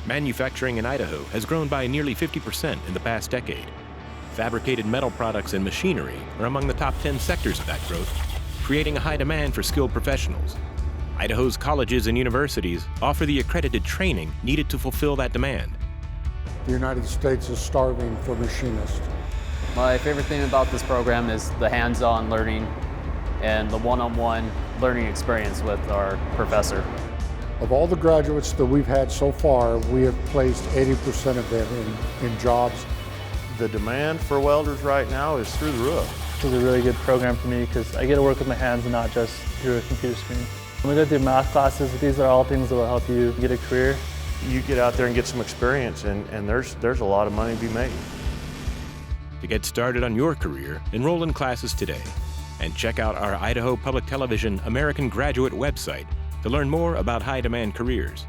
Manufacturing in Idaho has grown by nearly 50% in the past decade. Fabricated metal products and machinery are among the top 10 sectors of that growth, creating a high demand for skilled professionals. Idaho's colleges and universities offer the accredited training needed to fulfill that demand. The United States is starving for machinists. My favorite thing about this program is the hands-on learning and the one-on-one learning experience with our professor. Of all the graduates that we've had so far, we have placed 80% of them in jobs. The demand for welders right now is through the roof. This is a really good program for me because I get to work with my hands and not just through a computer screen. When we go through math classes, these are all things that will help you get a career. You get out there and get some experience, and there's a lot of money to be made. To get started on your career, enroll in classes today and check out our Idaho Public Television American Graduate website to learn more about high-demand careers.